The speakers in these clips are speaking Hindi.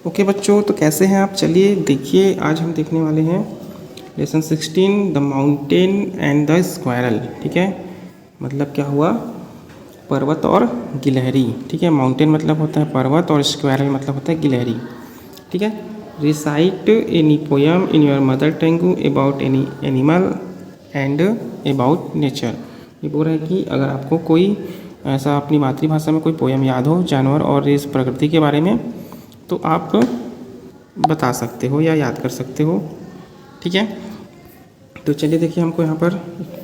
ओके बच्चों, तो कैसे हैं आप? चलिए देखिए, आज हम देखने वाले हैं lesson 16 the mountain and the squirrel. ठीक है, मतलब क्या हुआ? पर्वत और गिलहरी। ठीक है, माउंटेन मतलब होता है पर्वत और स्क्वायरल मतलब होता है गिलहरी। ठीक है, recite any poem in your mother tongue about any animal and about nature. ये बोल रहा है कि अगर आपको कोई ऐसा अपनी मातृभाषा में कोई पोयम याद हो जानवर और इस प्रकृति के बारे में, तो आप बता सकते हो या याद कर सकते हो। ठीक है, तो चलिए देखिए, हमको यहाँ पर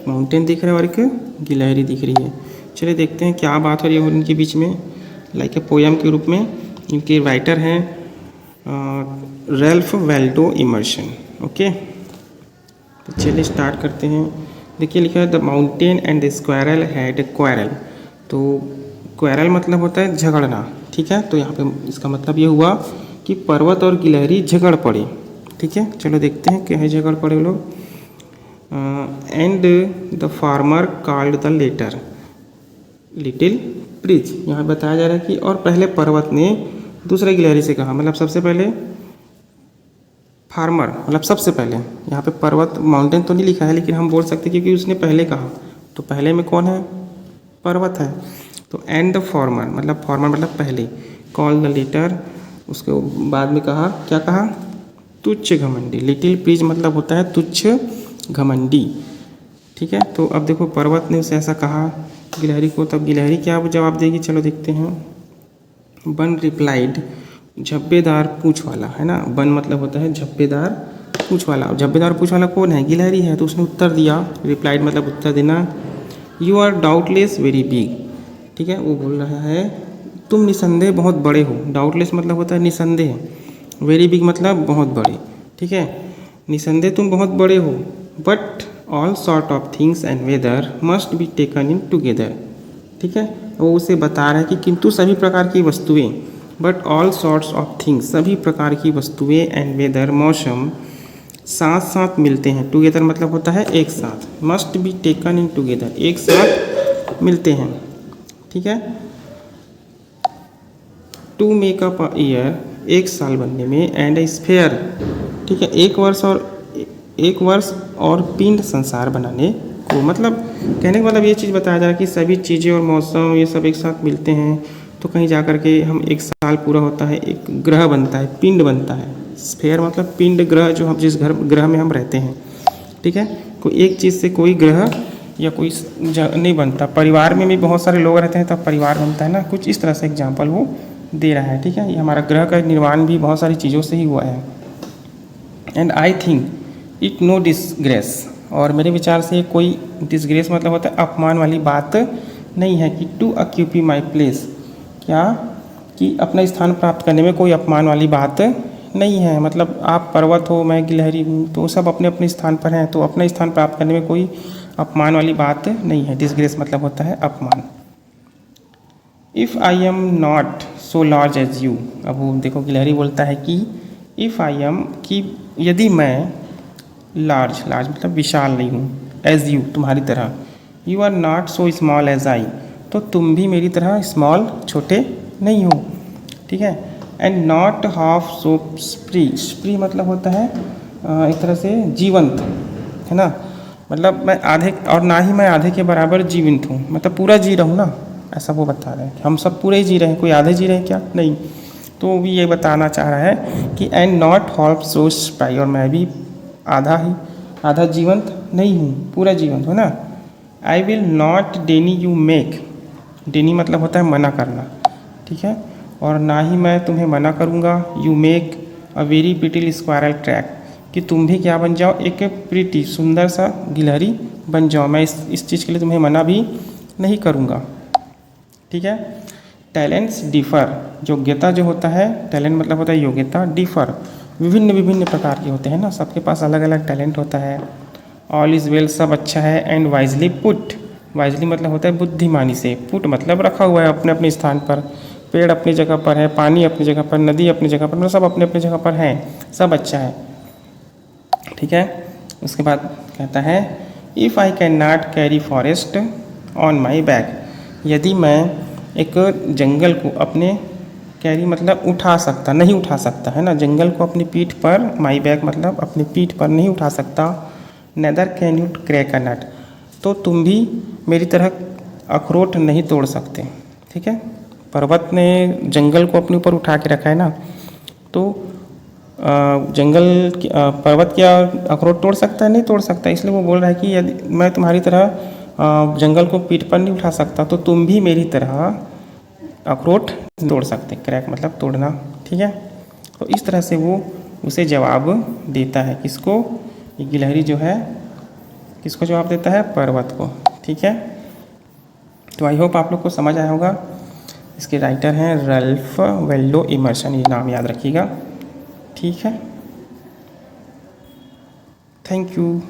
माउंटेन दिख रहा है और एक गिलहरी दिख रही है। चलिए देखते हैं क्या बात हो रही है उनके बीच में, लाइक ए पोयम के रूप में। इनके राइटर हैं रैल्फ वाल्डो इमर्सन। ओके, तो चलिए स्टार्ट करते हैं। देखिए लिखा है the mountain and the squirrel had a quarrel. तो क्वारल मतलब होता है झगड़ना। ठीक है, तो यहाँ पे इसका मतलब ये हुआ कि पर्वत और गिलहरी झगड़ पड़े। ठीक है, चलो देखते हैं क्या है झगड़ पड़े लोग। And the farmer called the letter little prize. यहाँ बताया जा रहा है कि और पहले पर्वत ने दूसरे गिलहरी से कहा, मतलब सबसे पहले फार्मर मतलब सबसे पहले। यहाँ पे पर्वत माउंटेन तो नहीं लिखा है, लेकिन हम बोल सकते हैं क्योंकि उसने पहले कहा, तो पहले में कौन है? पर्वत है। तो एंड द फार्मर मतलब पहले, कॉल द लेटर, उसके बाद में कहा, क्या कहा? तुच्छ घमंडी। लिटिल प्रीज मतलब होता है तुच्छ घमंडी। ठीक है, तो अब देखो पर्वत ने उसे ऐसा कहा गिलहरी को, तब गिलहरी क्या जवाब देगी, चलो देखते हैं। वन रिप्लाइड, झब्बेदार पूँछ वाला, है ना। वन मतलब होता है झब्बेदार पूँछ वाला। झब्बेदार पूँछ वाला कौन है? गिलहरी है। तो उसने उत्तर दिया, रिप्लाइड मतलब उत्तर देना, you are doubtless very big. ठीक है, वो बोल रहा है तुम निसंदेह बहुत बड़े हो। डाउटलेस मतलब होता है निसंदेह, वेरी बिग मतलब बहुत बड़े। ठीक है, निसंदेह तुम बहुत बड़े हो। But all sort of things and whether must be taken in together. ठीक है, वो उसे बता रहा है कि किंतु सभी प्रकार की वस्तुएं, but all sorts of things सभी प्रकार की वस्तुएं, एंड वेदर मौसम, साथ साथ मिलते हैं। टुगेदर मतलब होता है एक साथ, must be taken in together एक साथ मिलते हैं। ठीक है, to make up a year एक साल बनने में, एंड ए स्फेयर। ठीक है, एक वर्ष और पिंड संसार बनाने को। मतलब कहने का मतलब ये चीज़ बताया जा रहा है कि सभी चीज़ें और मौसम ये सब एक साथ मिलते हैं तो कहीं जा कर के हम एक साल पूरा होता है, एक ग्रह बनता है, पिंड बनता है। स्फेयर मतलब पिंड, ग्रह जो हम जिस ग्रह में हम रहते हैं। ठीक है, कोई एक चीज़ से कोई ग्रह या कोई नहीं बनता। परिवार में भी बहुत सारे लोग रहते हैं तब परिवार बनता है ना, कुछ इस तरह से एग्जाम्पल वो दे रहा है। ठीक है, ये हमारा ग्रह का निर्माण भी बहुत सारी चीज़ों से ही हुआ है। And I think it no disgrace, और मेरे विचार से कोई डिसग्रेस मतलब होता है अपमान वाली बात नहीं है कि टू ऑक्यूपी माई प्लेस, क्या कि अपना स्थान प्राप्त करने में कोई अपमान वाली बात नहीं है। मतलब आप पर्वत हो, मैं गिलहरी हूँ, तो सब अपने अपने स्थान पर हैं, तो अपना स्थान प्राप्त करने में कोई अपमान वाली बात नहीं है। डिसग्रेस मतलब होता है अपमान। If I am not so large as you. अब वो देखो गिलहरी बोलता है कि इफ़ आई एम, कि यदि मैं लार्ज मतलब विशाल नहीं हूँ, एज यू तुम्हारी तरह, you are not so small as I, तो तुम भी मेरी तरह स्मॉल छोटे नहीं हो। ठीक है, एंड नॉट हाफ सो स्प्री मतलब होता है एक तरह से जीवंत, है ना। मतलब मैं आधे, और ना ही मैं आधे के बराबर जीवित हूँ, मतलब पूरा जी रहा हूँ ना, ऐसा वो बता रहे हैं। हम सब पूरे ही जी रहे हैं, कोई आधे जी रहे हैं क्या? नहीं। तो वो भी ये बताना चाह रहा है कि and not half so spry, और मैं भी आधा जीवंत नहीं हूँ, पूरा जीवंत हूँ ना। I will not deny you make, deny मतलब होता है मना करना। ठीक है, और ना ही मैं तुम्हें मना करूँगा, you make a very pretty squirrel track, कि तुम भी क्या बन जाओ, एक प्रिटी सुंदर सा गिलहरी बन जाओ। मैं इस चीज़ के लिए तुम्हें मना भी नहीं करूँगा। ठीक है, टैलेंट्स डिफ़र, योग्यता जो होता है, टैलेंट मतलब होता है योग्यता, डिफ़र विभिन्न प्रकार के होते हैं ना, सबके पास अलग अलग टैलेंट होता है। ऑल इज़ वेल, सब अच्छा है। एंड वाइजली पुट, वाइजली मतलब होता है बुद्धिमानी से, पुट मतलब रखा हुआ है अपने अपने स्थान पर। पेड़ अपनी जगह पर है, पानी अपनी जगह पर, नदी अपनी जगह पर, मतलब सब अपने अपने जगह पर हैं, सब अच्छा है। ठीक है, उसके बाद कहता है if I can not carry forest on my back, यदि मैं एक जंगल को अपने कैरी मतलब उठा सकता, नहीं उठा सकता है ना, जंगल को अपनी पीठ पर, माई बैक मतलब अपनी पीठ पर नहीं उठा सकता। Neither can you crack a nut, तो तुम भी मेरी तरह अखरोट नहीं तोड़ सकते। ठीक है, पर्वत ने जंगल को अपने ऊपर उठा के रखा है ना, तो पर्वत क्या अखरोट तोड़ सकता है? नहीं तोड़ सकता। इसलिए वो बोल रहा है कि यदि मैं तुम्हारी तरह जंगल को पीठ पर नहीं उठा सकता, तो तुम भी मेरी तरह अखरोट तोड़ सकते। क्रैक मतलब तोड़ना। ठीक है, तो इस तरह से वो उसे जवाब देता है। किसको? ये गिलहरी जो है किसको जवाब देता है? पर्वत को। ठीक है, तो आई होप आप लोग को समझ आया होगा। इसके राइटर हैं रल्फ वेल्डो इमर्सन, ये नाम याद रखिएगा। ठीक है, थैंक यू।